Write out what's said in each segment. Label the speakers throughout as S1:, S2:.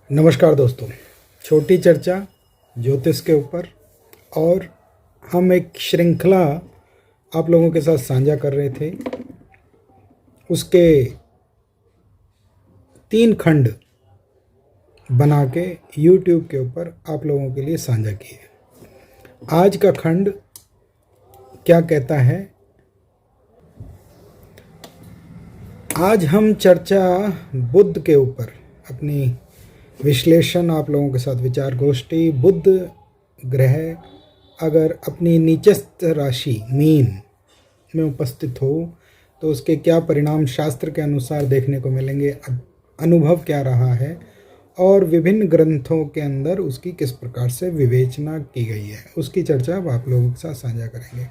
S1: नमस्कार दोस्तों। छोटी चर्चा ज्योतिष के ऊपर, और हम एक श्रृंखला आप लोगों के साथ साझा कर रहे थे। उसके 3 खंड बना के YouTube के ऊपर आप लोगों के लिए साझा किए। आज का खंड क्या कहता है? आज हम चर्चा बुध के ऊपर अपनी विश्लेषण आप लोगों के साथ विचार गोष्ठी। बुध ग्रह अगर अपनी नीचस्थ राशि मीन में उपस्थित हो तो उसके क्या परिणाम शास्त्र के अनुसार देखने को मिलेंगे, अनुभव क्या रहा है और विभिन्न ग्रंथों के अंदर उसकी किस प्रकार से विवेचना की गई है, उसकी चर्चा अब आप लोगों के साथ साझा करेंगे।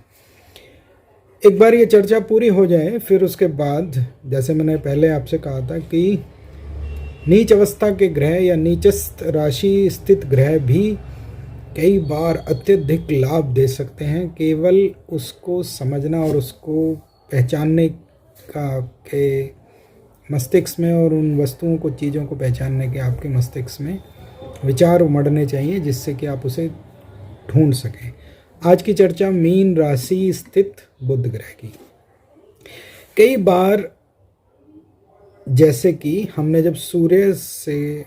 S1: एक बार ये चर्चा पूरी हो जाए फिर उसके बाद, जैसे मैंने पहले आपसे कहा था कि नीच अवस्था के ग्रह या नीचस्थ राशि स्थित ग्रह भी कई बार अत्यधिक लाभ दे सकते हैं। केवल उसको समझना और उसको पहचानने का के मस्तिष्क में, और उन वस्तुओं को, चीज़ों को पहचानने के आपके मस्तिष्क में विचार उमड़ने चाहिए जिससे कि आप उसे ढूंढ सकें। आज की चर्चा मीन राशि स्थित बुध ग्रह की। कई बार जैसे कि हमने जब सूर्य से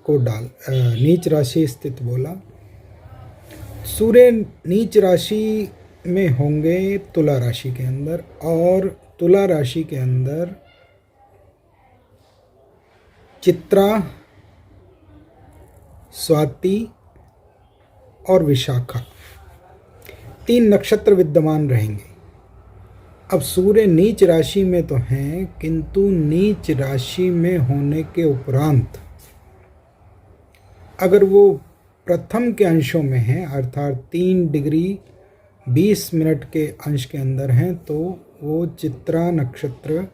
S1: को नीच राशि स्थित बोला, सूर्य नीच राशि में होंगे तुला राशि के अंदर, और तुला राशि के अंदर चित्रा, स्वाति और विशाखा 3 नक्षत्र विद्यमान रहेंगे। अब सूर्य नीच राशि में तो हैं, किंतु नीच राशि में होने के उपरांत अगर वो प्रथम के अंशों में हैं, अर्थात 3 डिग्री 20 मिनट के अंश के अंदर हैं, तो वो चित्रा नक्षत्र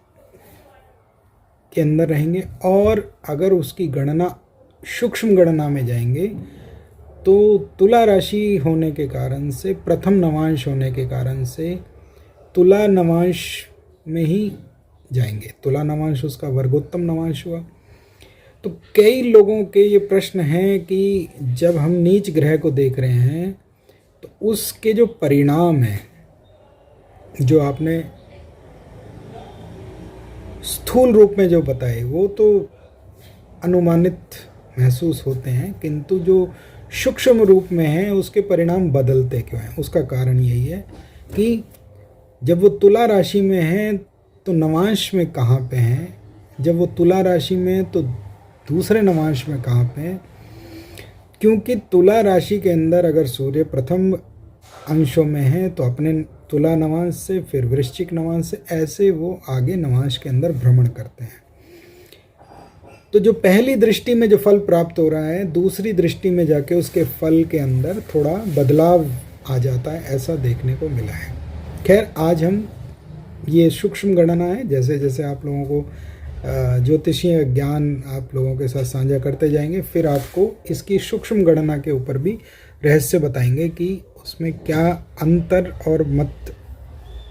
S1: के अंदर रहेंगे। और अगर उसकी गणना सूक्ष्म गणना में जाएंगे तो तुला राशि होने के कारण से, प्रथम नवांश होने के कारण से तुला नवांश में ही जाएंगे। तुला नवांश उसका वर्गोत्तम नवांश हुआ। तो कई लोगों के ये प्रश्न हैं कि जब हम नीच ग्रह को देख रहे हैं तो उसके जो परिणाम हैं, जो आपने स्थूल रूप में जो बताए, वो तो अनुमानित महसूस होते हैं, किंतु जो सूक्ष्म रूप में हैं उसके परिणाम बदलते क्यों हैं? उसका कारण यही है कि जब वो तुला राशि में हैं तो नवांश में कहाँ पे हैं, जब वो तुला राशि में तो दूसरे नवांश में कहाँ पे हैं। क्योंकि तुला राशि के अंदर अगर सूर्य प्रथम अंशों में है तो अपने तुला नवांश से, फिर वृश्चिक नवांश से, ऐसे वो आगे नवांश के अंदर भ्रमण करते हैं। तो जो पहली दृष्टि में जो फल प्राप्त हो रहा है, दूसरी दृष्टि में जाके उसके फल के अंदर थोड़ा बदलाव आ जाता है, ऐसा देखने को मिला है। खैर, आज हम ये सूक्ष्म गणना है, जैसे जैसे आप लोगों को ज्योतिषीय ज्ञान आप लोगों के साथ साझा करते जाएंगे, फिर आपको इसकी सूक्ष्म गणना के ऊपर भी रहस्य बताएंगे कि उसमें क्या अंतर और मत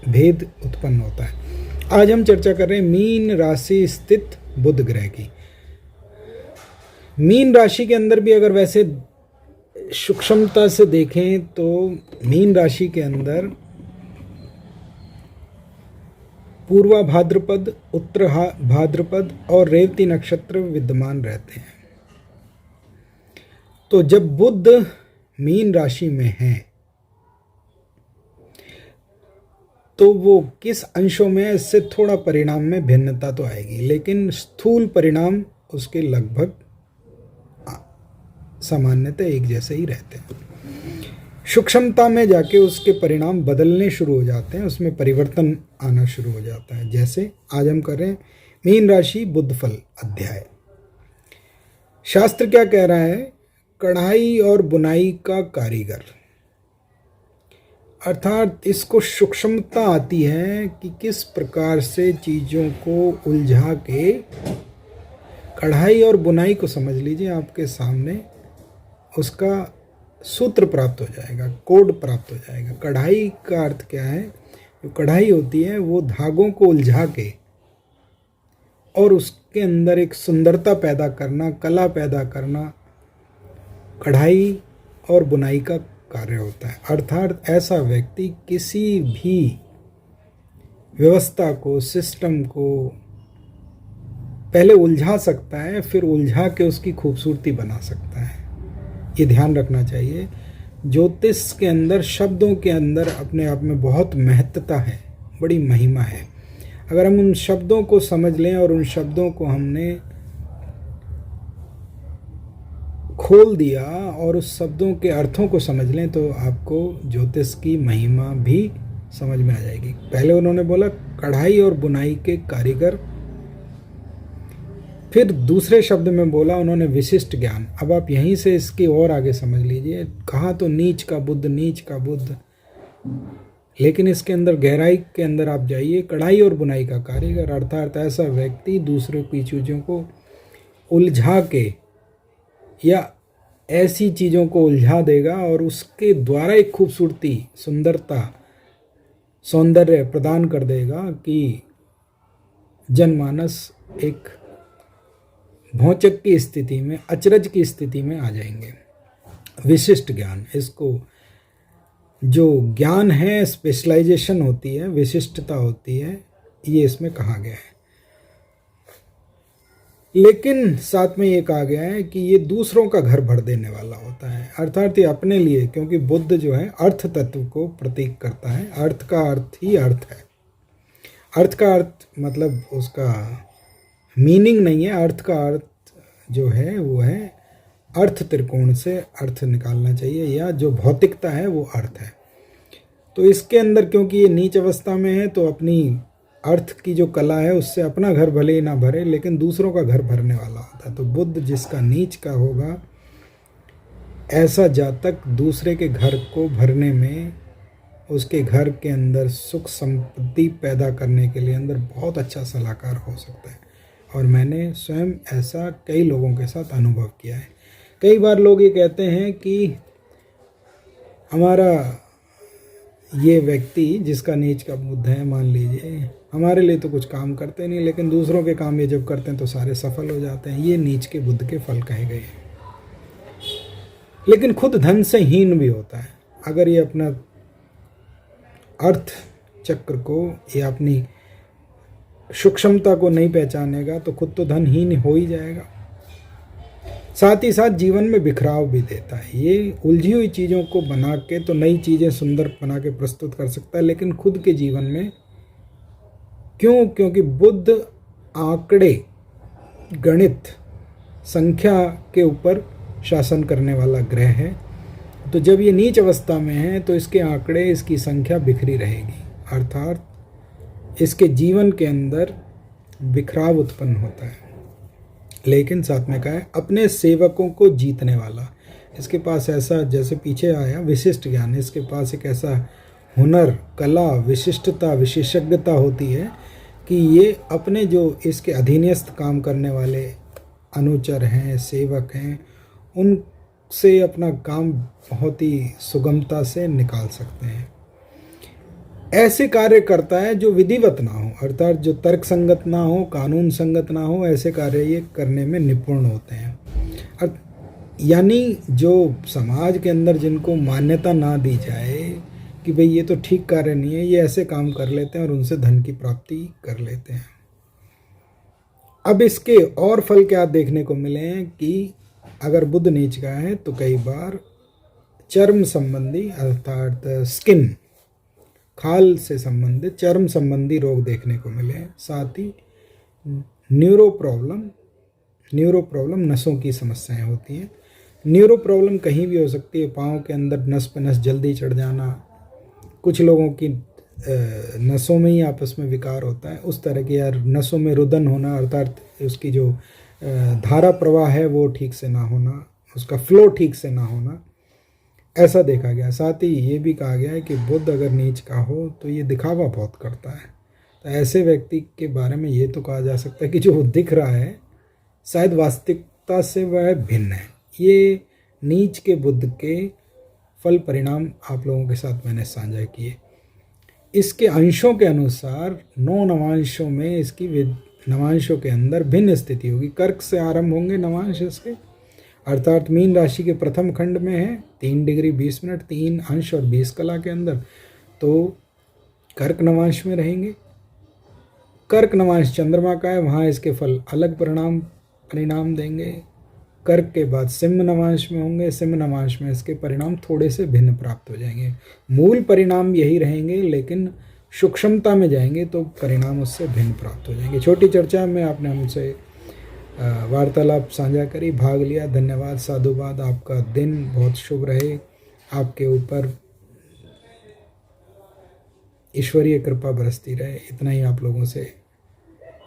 S1: भेद उत्पन्न होता है। आज हम चर्चा कर रहे हैं मीन राशि स्थित बुध ग्रह की। मीन राशि के अंदर भी अगर वैसे सूक्ष्मता से देखें तो मीन राशि के अंदर पूर्वा भाद्रपद, उत्तर भाद्रपद और रेवती नक्षत्र विद्यमान रहते हैं। तो जब बुध मीन राशि में है तो वो किस अंशों में है, इससे थोड़ा परिणाम में भिन्नता तो आएगी, लेकिन स्थूल परिणाम उसके लगभग सामान्यतः एक जैसे ही रहते हैं। सूक्ष्मता में जाके उसके परिणाम बदलने शुरू हो जाते हैं, उसमें परिवर्तन आना शुरू हो जाता है। जैसे आज हम कर रहे हैं मीन राशि बुध फल अध्याय। शास्त्र क्या कह रहा है? कढ़ाई और बुनाई का कारीगर, अर्थात इसको सूक्ष्मता आती है कि किस प्रकार से चीज़ों को उलझा के, कढ़ाई और बुनाई को समझ लीजिए, आपके सामने उसका सूत्र प्राप्त हो जाएगा, कोड प्राप्त हो जाएगा। कढ़ाई का अर्थ क्या है? जो कढ़ाई होती है वो धागों को उलझा के और उसके अंदर एक सुंदरता पैदा करना, कला पैदा करना, कढ़ाई और बुनाई का कार्य होता है। अर्थात ऐसा व्यक्ति किसी भी व्यवस्था को, सिस्टम को पहले उलझा सकता है, फिर उलझा के उसकी खूबसूरती बना सकता है। ये ध्यान रखना चाहिए। ज्योतिष के अंदर, शब्दों के अंदर अपने आप में बहुत महत्वता है, बड़ी महिमा है। अगर हम उन शब्दों को समझ लें और उन शब्दों को हमने खोल दिया और उस शब्दों के अर्थों को समझ लें तो आपको ज्योतिष की महिमा भी समझ में आ जाएगी। पहले उन्होंने बोला कढ़ाई और बुनाई के कारीगर, फिर दूसरे शब्द में बोला उन्होंने विशिष्ट ज्ञान। अब आप यहीं से इसकी और आगे समझ लीजिए। कहा तो नीच का बुद्ध, नीच का बुद्ध, लेकिन इसके अंदर गहराई के अंदर आप जाइए, कढ़ाई और बुनाई का कारीगर, अर्थात ऐसा व्यक्ति दूसरों की चीज़ों को उलझा के या ऐसी चीज़ों को उलझा देगा और उसके द्वारा एक खूबसूरती, सुंदरता, सौंदर्य प्रदान कर देगा कि जनमानस एक भौचक की स्थिति में, अचरज की स्थिति में आ जाएंगे। विशिष्ट ज्ञान, इसको जो ज्ञान है, स्पेशलाइजेशन होती है, विशिष्टता होती है, ये इसमें कहा गया है। लेकिन साथ में ये कहा गया है कि ये दूसरों का घर भर देने वाला होता है, अर्थात ये अपने लिए, क्योंकि बुद्ध जो है अर्थ तत्व को प्रतीक करता है। अर्थ का अर्थ ही अर्थ है। अर्थ का अर्थ मतलब उसका मीनिंग नहीं है। अर्थ का अर्थ जो है वो है अर्थ त्रिकोण से अर्थ निकालना चाहिए, या जो भौतिकता है वो अर्थ है। तो इसके अंदर क्योंकि ये नीच अवस्था में है तो अपनी अर्थ की जो कला है उससे अपना घर भले ही ना भरे, लेकिन दूसरों का घर भरने वाला होता है। तो बुद्ध जिसका नीच का होगा, ऐसा जातक दूसरे के घर को भरने में, उसके घर के अंदर सुख संपत्ति पैदा करने के लिए अंदर बहुत अच्छा सलाहकार हो सकता है। और मैंने स्वयं ऐसा कई लोगों के साथ अनुभव किया है। कई बार लोग ये कहते हैं कि हमारा ये व्यक्ति जिसका नीच का बुद्ध है, मान लीजिए, हमारे लिए तो कुछ काम करते नहीं, लेकिन दूसरों के काम ये जब करते हैं तो सारे सफल हो जाते हैं। ये नीच के बुद्ध के फल कहे गए हैं। लेकिन खुद धन से हीन भी होता है। अगर ये अपना अर्थ चक्र को या अपनी सूक्ष्मता को नहीं पहचानेगा तो खुद तो धनहीन हो ही जाएगा। साथ ही साथ जीवन में बिखराव भी देता है। ये उलझी हुई चीज़ों को बना के तो नई चीज़ें सुंदर बना के प्रस्तुत कर सकता है, लेकिन खुद के जीवन में क्यों? क्योंकि बुद्ध आंकड़े, गणित, संख्या के ऊपर शासन करने वाला ग्रह है। तो जब ये नीच अवस्था में है तो इसके आंकड़े, इसकी संख्या बिखरी रहेगी, अर्थात इसके जीवन के अंदर बिखराव उत्पन्न होता है। लेकिन साथ में कहा है अपने सेवकों को जीतने वाला। इसके पास ऐसा, जैसे पीछे आया विशिष्ट ज्ञान, इसके पास एक ऐसा हुनर, कला, विशिष्टता, विशेषज्ञता होती है कि ये अपने जो इसके अधीनस्थ काम करने वाले अनुचर हैं, सेवक हैं, उनसे अपना काम बहुत ही सुगमता से निकाल सकते हैं। ऐसे कार्य करता है जो विधिवत ना हो, अर्थात जो तर्क संगत ना हो, कानून संगत ना हो, ऐसे कार्य ये करने में निपुण होते हैं। यानी जो समाज के अंदर जिनको मान्यता ना दी जाए कि भाई ये तो ठीक कार्य नहीं है, ये ऐसे काम कर लेते हैं और उनसे धन की प्राप्ति कर लेते हैं। अब इसके और फल क्या देखने को मिले हैं कि अगर बुद्ध नीच का है तो कई बार चर्म संबंधी, अर्थात स्किन, खाल से संबंधित चर्म संबंधी रोग देखने को मिले हैं। साथ ही न्यूरो प्रॉब्लम, नसों की समस्याएं होती हैं। न्यूरो प्रॉब्लम कहीं भी हो सकती है। पाँव के अंदर नस पे नस जल्दी चढ़ जाना, कुछ लोगों की नसों में ही आपस में विकार होता है, उस तरह की, यार नसों में रुदन होना, अर्थात उसकी जो धारा प्रवाह है वो ठीक से ना होना, उसका फ्लो ठीक से ना होना, ऐसा देखा गया। साथ ही ये भी कहा गया है कि बुद्ध अगर नीच का हो तो ये दिखावा बहुत करता है। तो ऐसे व्यक्ति के बारे में ये तो कहा जा सकता है कि जो दिख रहा है शायद वास्तविकता से वह भिन्न है। ये नीच के बुद्ध के फल परिणाम आप लोगों के साथ मैंने साझा किए। इसके अंशों के अनुसार 9 नवांशों में इसकी नवांशों के अंदर भिन्न स्थिति होगी। कर्क से आरंभ होंगे नवांश इसके, अर्थात मीन राशि के प्रथम खंड में है 3 डिग्री 20 मिनट 3 अंश और 20 कला के अंदर, तो कर्क नवांश में रहेंगे। कर्क नवांश चंद्रमा का है, वहाँ इसके फल अलग परिणाम देंगे। कर्क के बाद सिंह नवांश में होंगे, सिंह नवांश में इसके परिणाम थोड़े से भिन्न प्राप्त हो जाएंगे। मूल परिणाम यही रहेंगे, लेकिन सूक्ष्मता में जाएंगे तो परिणाम उससे भिन्न प्राप्त हो जाएंगे। छोटी चर्चा में आपने हमसे वार्तालाप साझा करी, भाग लिया, धन्यवाद, साधुवाद। आपका दिन बहुत शुभ रहे, आपके ऊपर ईश्वरीय कृपा बरसती रहे, इतना ही आप लोगों से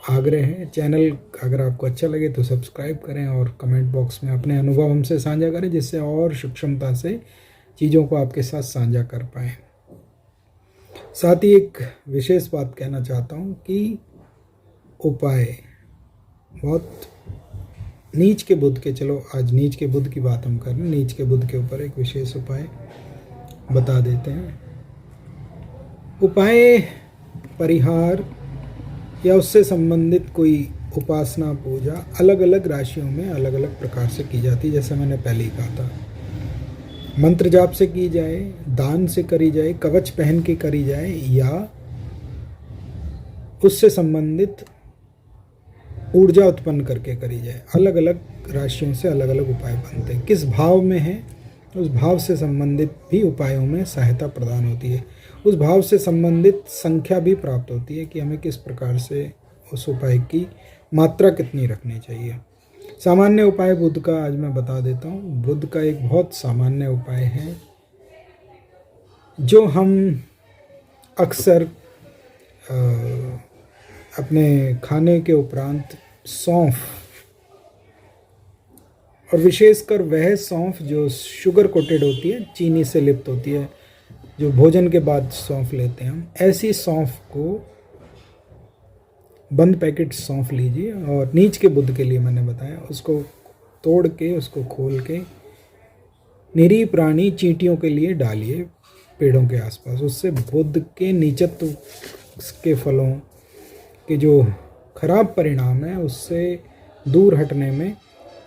S1: आग्रह है। चैनल अगर आपको अच्छा लगे तो सब्सक्राइब करें और कमेंट बॉक्स में अपने अनुभव हमसे साझा करें, जिससे और सूक्ष्मता से चीज़ों को आपके साथ साझा कर पाएँ। साथ ही एक विशेष बात कहना चाहता हूँ कि उपाय बहुत नीच के बुध के, चलो आज नीच के बुध की बात हम कर रहे हैं, नीच के बुध के ऊपर एक विशेष उपाय बता देते हैं। उपाय परिहार या उससे संबंधित कोई उपासना पूजा अलग अलग राशियों में अलग अलग प्रकार से की जाती है। जैसे मैंने पहले ही कहा था, मंत्र जाप से की जाए, दान से करी जाए, कवच पहन के करी जाए, या उससे संबंधित ऊर्जा उत्पन्न करके करी जाए। अलग अलग राशियों से अलग अलग उपाय बनते हैं। किस भाव में है उस भाव से संबंधित भी उपायों में सहायता प्रदान होती है। उस भाव से संबंधित संख्या भी प्राप्त होती है कि हमें किस प्रकार से उस उपाय की मात्रा कितनी रखनी चाहिए। सामान्य उपाय बुध का आज मैं बता देता हूँ। बुध का एक बहुत सामान्य उपाय है जो हम अक्सर अपने खाने के उपरांत सौंफ, और विशेषकर वह सौंफ जो शुगर कोटेड होती है, चीनी से लिप्त होती है, जो भोजन के बाद सौंफ लेते हैं हम, ऐसी सौंफ को बंद पैकेट सौंफ लीजिए और नीच के बुध के लिए मैंने बताया, उसको तोड़ के उसको खोल के निरीह प्राणी चींटियों के लिए डालिए पेड़ों के आसपास। उससे बुध के नीचत्व के फलों के जो खराब परिणाम है उससे दूर हटने में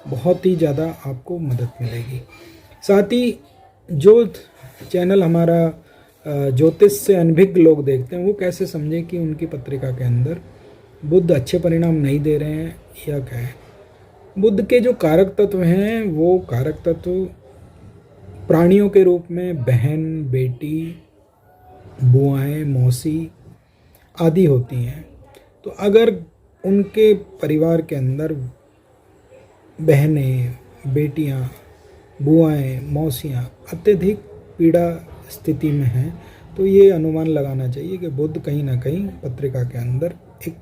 S1: बहुत ही ज़्यादा आपको मदद मिलेगी। साथ ही जो चैनल हमारा ज्योतिष से अनभिज्ञ लोग देखते हैं, वो कैसे समझें कि उनकी पत्रिका के अंदर बुध अच्छे परिणाम नहीं दे रहे हैं या क्या है। बुध के जो कारक तत्व हैं वो कारक तत्व प्राणियों के रूप में बहन, बेटी, बुआएं, मौसी आदि होती हैं। तो अगर उनके परिवार के अंदर बहनें, बेटियां, बुआएं, मौसियां अत्यधिक पीड़ा स्थिति में हैं, तो ये अनुमान लगाना चाहिए कि बुध कहीं ना कहीं पत्रिका के अंदर एक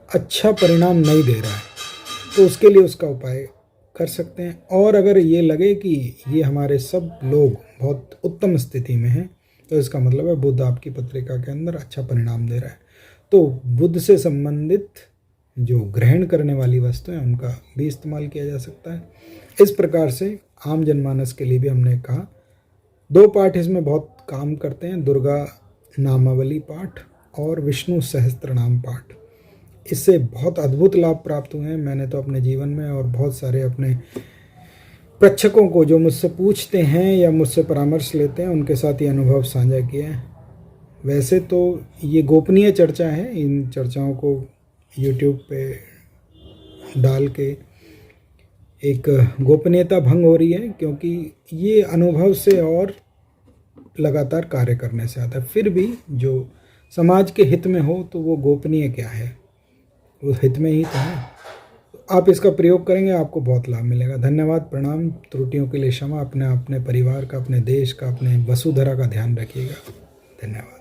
S1: अच्छा परिणाम नहीं दे रहा है। तो उसके लिए उसका उपाय कर सकते हैं। और अगर ये लगे कि ये हमारे सब लोग बहुत उत्तम स्थिति में हैं, तो इसका मतलब है बुध आपकी पत्रिका के अंदर अच्छा परिणाम दे रहा है। तो बुध से संबंधित जो ग्रहण करने वाली वस्तु हैं उनका भी इस्तेमाल किया जा सकता है। इस प्रकार से आम जनमानस के लिए भी हमने कहा 2 पाठ इसमें बहुत काम करते हैं, दुर्गा नामावली पाठ और विष्णु सहस्त्रनाम पाठ। इससे बहुत अद्भुत लाभ प्राप्त हुए हैं। मैंने तो अपने जीवन में और बहुत सारे अपने प्रेक्षकों को जो मुझसे पूछते हैं या मुझसे परामर्श लेते हैं उनके साथ ये अनुभव साझा किए हैं। वैसे तो ये गोपनीय चर्चा है, इन चर्चाओं को YouTube पे डाल के एक गोपनीयता भंग हो रही है, क्योंकि ये अनुभव से और लगातार कार्य करने से आता है। फिर भी जो समाज के हित में हो तो वो गोपनीय क्या है, वो हित में ही तो है। आप इसका प्रयोग करेंगे, आपको बहुत लाभ मिलेगा। धन्यवाद, प्रणाम, त्रुटियों के लिए क्षमा। अपने परिवार का, अपने देश का, अपने वसुधरा का ध्यान रखिएगा। धन्यवाद।